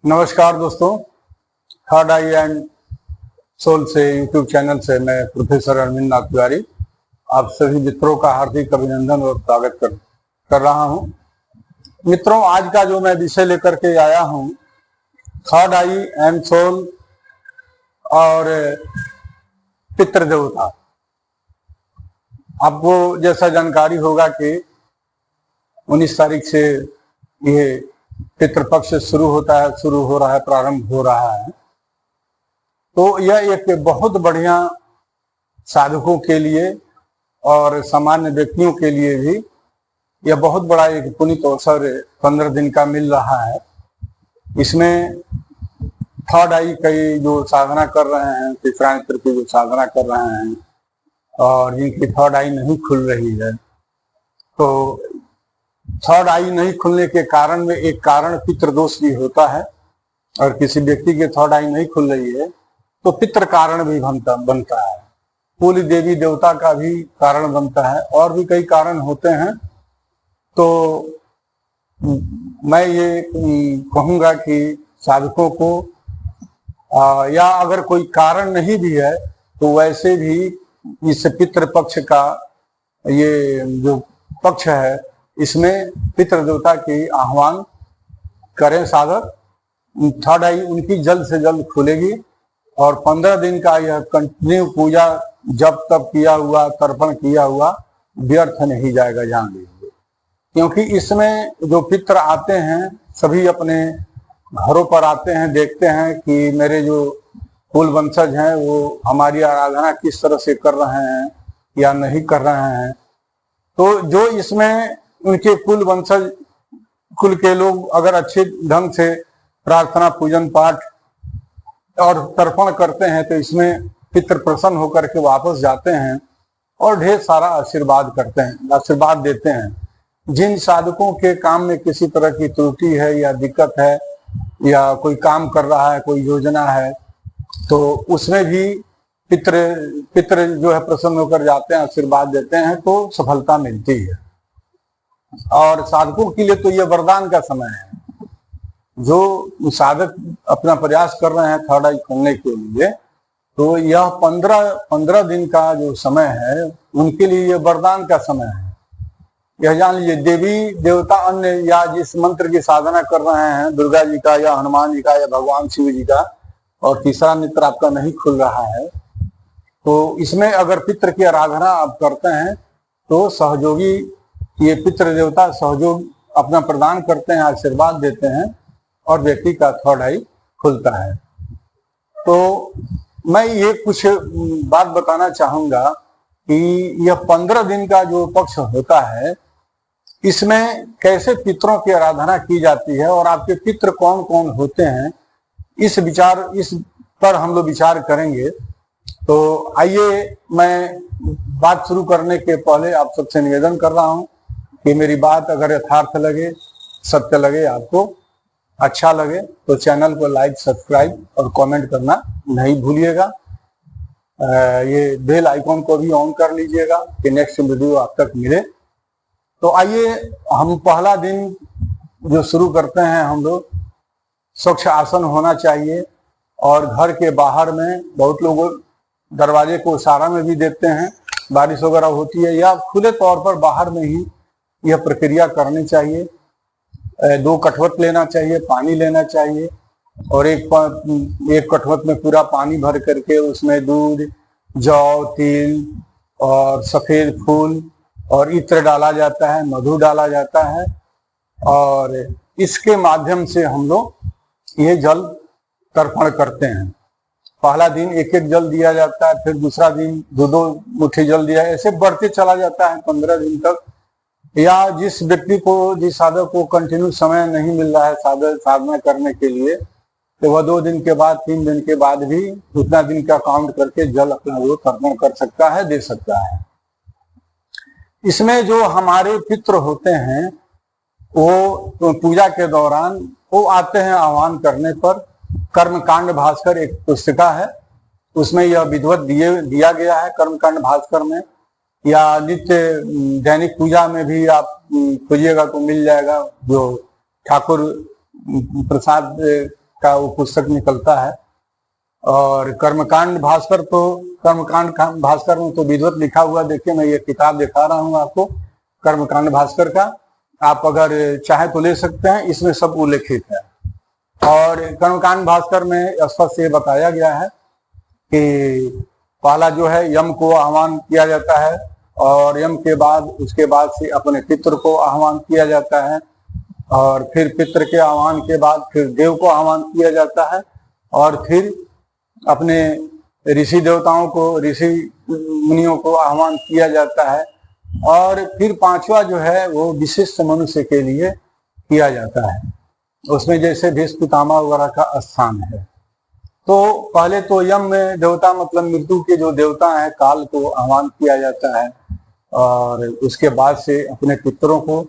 नमस्कार दोस्तों, third I and soul से यूट्यूब चैनल से मैं प्रोफेसर अरविंद नाथ तिवारी आप सभी मित्रों का हार्दिक अभिनंदन और स्वागत कर रहा हूं। मित्रों, आज का जो मैं विषय लेकर के आया हूं, थर्ड आई एंड सोल और पितृदेवता। आपको जैसा जानकारी होगा कि 19 तारीख से ये पितृपक्ष शुरू हो रहा है, प्रारंभ हो रहा है। तो यह एक बहुत बढ़िया साधकों के लिए और सामान्य व्यक्तियों के लिए भी यह बहुत बड़ा एक पुनीत अवसर 15 दिन का मिल रहा है। इसमें थर्ड आई कई जो साधना कर रहे हैं, तीसरा नेत्र की जो साधना कर रहे हैं और जिनकी थर्ड आई नहीं खुल रही है, तो थर्ड आई नहीं खुलने के कारण में एक कारण पितृदोष भी होता है। और किसी व्यक्ति के थर्ड आई नहीं खुल रही है तो पितृ कारण भी बनता है, कुल देवी देवता का भी कारण बनता है, और भी कई कारण होते हैं। तो मैं ये कहूँगा कि साधकों को या अगर कोई कारण नहीं भी है तो वैसे भी इस पितृपक्ष का ये जो पक्ष है, इसमें पितृदेवता की आह्वान करें साधक। थर्ड आई उनकी जल्द से जल्द खुलेगी और 15 दिन का यह कंटिन्यू पूजा जब तब किया हुआ, तर्पण किया हुआ व्यर्थ नहीं जाएगा, जान लीजिए। क्योंकि इसमें जो पितृ आते हैं सभी अपने घरों पर आते हैं, देखते हैं कि मेरे जो कुल वंशज हैं वो हमारी आराधना किस तरह से कर रहे हैं या नहीं कर रहे हैं। तो जो इसमें उनके कुल वंशज, कुल के लोग अगर अच्छे ढंग से प्रार्थना, पूजन पाठ और तर्पण करते हैं तो इसमें पितृ प्रसन्न होकर के वापस जाते हैं और ढेर सारा आशीर्वाद करते हैं, आशीर्वाद देते हैं। जिन साधकों के काम में किसी तरह की त्रुटि है या दिक्कत है या कोई काम कर रहा है, कोई योजना है, तो उसमें भी पितृ जो है प्रसन्न होकर जाते हैं, आशीर्वाद देते हैं, तो सफलता मिलती है। और साधकों के लिए तो यह वरदान का समय है। जो साधक अपना प्रयास कर रहे हैं थर्ड आई खोलने के लिए, तो यह 15 दिन का जो समय है उनके लिए यह वरदान का समय है। यह जान लीजिए, देवी देवता अन्य या जिस मंत्र की साधना कर रहे हैं, दुर्गा जी का या हनुमान जी का या भगवान शिव जी का, और तीसरा नेत्र आपका नहीं खुल रहा है, तो इसमें अगर पितृ की आराधना आप करते हैं तो सहयोगी ये पितृ देवता सहयोग अपना प्रदान करते हैं, आशीर्वाद देते हैं और व्यक्ति का थर्ड आई खुलता है। तो मैं ये कुछ बात बताना चाहूंगा कि यह 15 दिन का जो पक्ष होता है, इसमें कैसे पितरों की आराधना की जाती है और आपके पितृ कौन कौन होते हैं, इस पर हम लोग विचार करेंगे। तो आइए, मैं बात शुरू करने के पहले आप सबसे निवेदन कर रहा हूं कि मेरी बात अगर यथार्थ लगे, सत्य लगे, आपको अच्छा लगे, तो चैनल को लाइक, सब्सक्राइब और कमेंट करना नहीं भूलिएगा। ये बेल आइकॉन को भी ऑन कर लीजिएगा कि नेक्स्ट वीडियो आप तक मिले। तो आइए, हम पहला दिन जो शुरू करते हैं, हम लोग स्वच्छ आसन होना चाहिए और घर के बाहर में बहुत लोग दरवाजे को इशारा में भी देते हैं, बारिश वगैरह होती है, या खुले तौर पर बाहर में ही यह प्रक्रिया करनी चाहिए। 2 कठवत लेना चाहिए, पानी लेना चाहिए और एक कठवत में पूरा पानी भर करके उसमें दूध, जौ, तिल और सफेद फूल और इत्र डाला जाता है, मधु डाला जाता है, और इसके माध्यम से हम लोग ये जल तर्पण करते हैं। पहला दिन 1-1 जल दिया जाता है, फिर दूसरा दिन 2-2 मुट्ठी जल दिया, ऐसे बढ़ते चला जाता है 15 दिन तक। या जिस व्यक्ति को, जिस साधक को कंटिन्यू समय नहीं मिल रहा है साधना करने के लिए, तो वह 2 दिन के बाद, 3 दिन के बाद भी उतना दिन का काउंट करके जल अपना वो तर्पण कर सकता है, दे सकता है। इसमें जो हमारे पितृ होते हैं वो तो पूजा के दौरान वो आते हैं आह्वान करने पर। कर्मकांड भास्कर एक पुस्तिका है, उसमें यह विधिवत दिया गया है कर्मकांड भास्कर में, या नित्य दैनिक पूजा में भी आप खोजिएगा तो मिल जाएगा। जो ठाकुर प्रसाद का वो पुस्तक निकलता है। और कर्मकांड भास्कर में तो विधिवत लिखा हुआ, देखिए मैं ये किताब दिखा रहा हूँ आपको, कर्मकांड भास्कर का, आप अगर चाहे तो ले सकते हैं, इसमें सब उल्लेखित है। और कर्मकांड भास्कर में स्पष्ट से बताया गया है कि पहला जो है यम को आह्वान किया जाता है, और यम के बाद उसके बाद से अपने पितृ को आह्वान किया जाता है, और फिर पितृ के आह्वान के बाद फिर देव को आह्वान किया जाता है, और फिर अपने ऋषि देवताओं को, ऋषि मुनियों को आह्वान किया जाता है, और फिर पांचवा जो है वो विशिष्ट मनुष्य के लिए किया जाता है। उसमें जैसे भीष्म पितामह वगैरह का स्थान है। तो पहले तो यम में देवता मतलब मृत्यु के जो देवता हैं, काल को आह्वान किया जाता है, और उसके बाद से अपने पितरों को।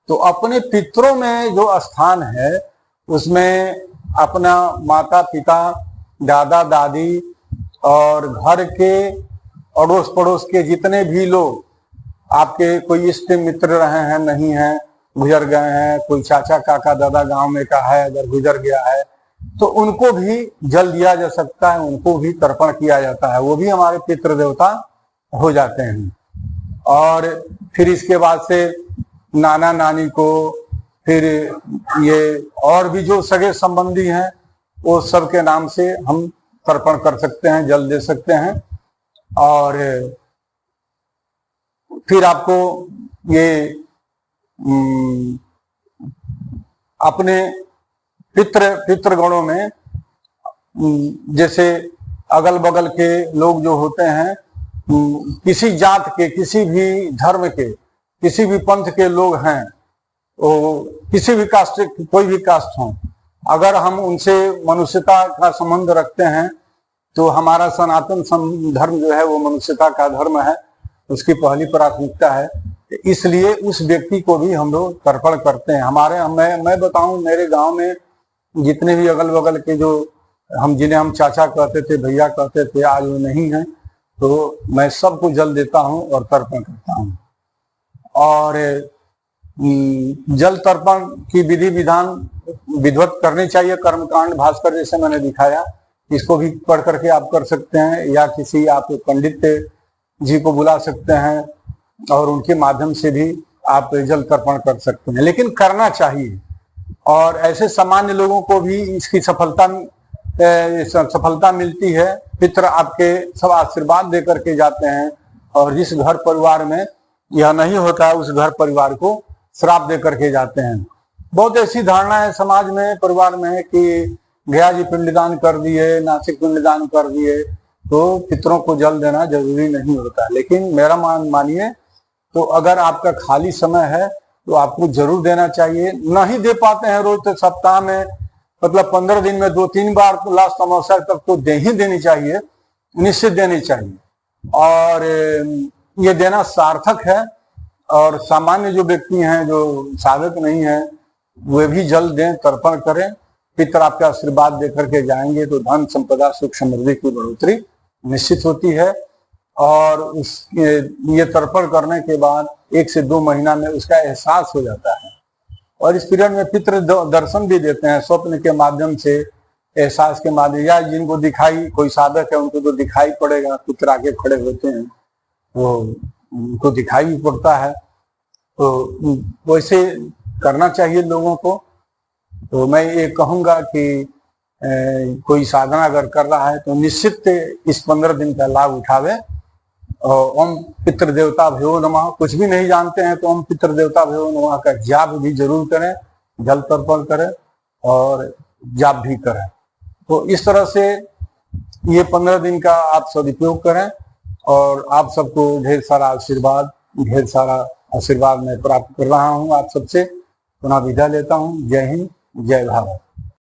तो अपने पितरों में जो स्थान है उसमें अपना माता पिता, दादा दादी और घर के अड़ोस पड़ोस के जितने भी लोग आपके, कोई इष्ट मित्र रहे हैं, नहीं हैं, गुजर गए हैं, कोई चाचा काका दादा गांव में का है अगर गुजर गया है, तो उनको भी जल दिया जा सकता है, उनको भी तर्पण किया जाता है, वो भी हमारे पितृ देवता हो जाते हैं। और फिर इसके बाद से नाना नानी को, फिर ये और भी जो सगे संबंधी हैं वो सब के नाम से हम तर्पण कर सकते हैं, जल दे सकते हैं। और फिर आपको ये अपने पितृगणों में जैसे अगल बगल के लोग जो होते हैं, किसी जात के, किसी भी धर्म के, किसी भी पंथ के लोग हैं, वो किसी भी कास्ट, कोई भी कास्ट हो, अगर हम उनसे मनुष्यता का संबंध रखते हैं तो हमारा सनातन धर्म जो है वो मनुष्यता का धर्म है, उसकी पहली प्राथमिकता है। इसलिए उस व्यक्ति को भी हम लोग तर्पण करते हैं। हमारे मैं बताऊं, मेरे गांव में जितने भी अगल बगल के जो जिन्हें हम चाचा कहते थे, भैया कहते थे, आज वो नहीं है, तो मैं सबको जल देता हूं और तर्पण करता हूं। और जल तर्पण की विधि विधान विधिवत करनी चाहिए। कर्मकांड भास्कर जैसे मैंने दिखाया, इसको भी पढ़ करके आप कर सकते हैं, या किसी आप पंडित जी को बुला सकते हैं और उनके माध्यम से भी आप जल तर्पण कर सकते हैं, लेकिन करना चाहिए। और ऐसे सामान्य लोगों को भी इसकी सफलता मिलती है। पितृ आपके सब आशीर्वाद दे करके जाते हैं, और जिस घर परिवार में यह नहीं होता है उस घर परिवार को श्राप दे करके जाते हैं। बहुत ऐसी धारणा है समाज में, परिवार में, कि गया जी पिंडदान कर दिए, नासिक पिंडदान कर दिए तो पितरों को जल देना जरूरी नहीं होता। लेकिन मेरा मानिए तो अगर आपका खाली समय है तो आपको जरूर देना चाहिए। नहीं दे पाते हैं रोज, तो सप्ताह में मतलब 15 दिन में 2-3 बार तो लास्ट अमावस्या तक तो दे ही देनी चाहिए, निश्चित देनी चाहिए। और ये देना सार्थक है। और सामान्य जो व्यक्ति हैं, जो साधक नहीं है, वे भी जल दें, तर्पण करें। पितर आपके आशीर्वाद दे करके जाएंगे तो धन संपदा सुख समृद्धि की बढ़ोतरी निश्चित होती है। और ये तर्पण करने के बाद 1 से 2 महीना में उसका एहसास हो जाता है। और इस पीरियड में पितृ दर्शन भी देते हैं, स्वप्न के माध्यम से, एहसास के माध्यम, या जिनको दिखाई, कोई साधक है उनको तो दिखाई पड़ेगा, पितर आके खड़े होते हैं, वो उनको दिखाई भी पड़ता है। तो वैसे करना चाहिए लोगों को। तो मैं ये कहूंगा कि कोई साधना अगर कर रहा है तो निश्चित इस 15 दिन का लाभ उठावे। और ओम पितृ देवता भ्यो नमः, कुछ भी नहीं जानते हैं तो ओम पितृ देवता भ्यो नमः का जाप भी जरूर करें, जल तर्पण करें और जाप भी करें। तो इस तरह से ये 15 दिन का आप सदुपयोग करें, और आप सबको ढेर सारा आशीर्वाद मैं प्राप्त कर रहा हूँ। आप सबसे पुनः विदा लेता हूँ। जय हिंद, जय भारत।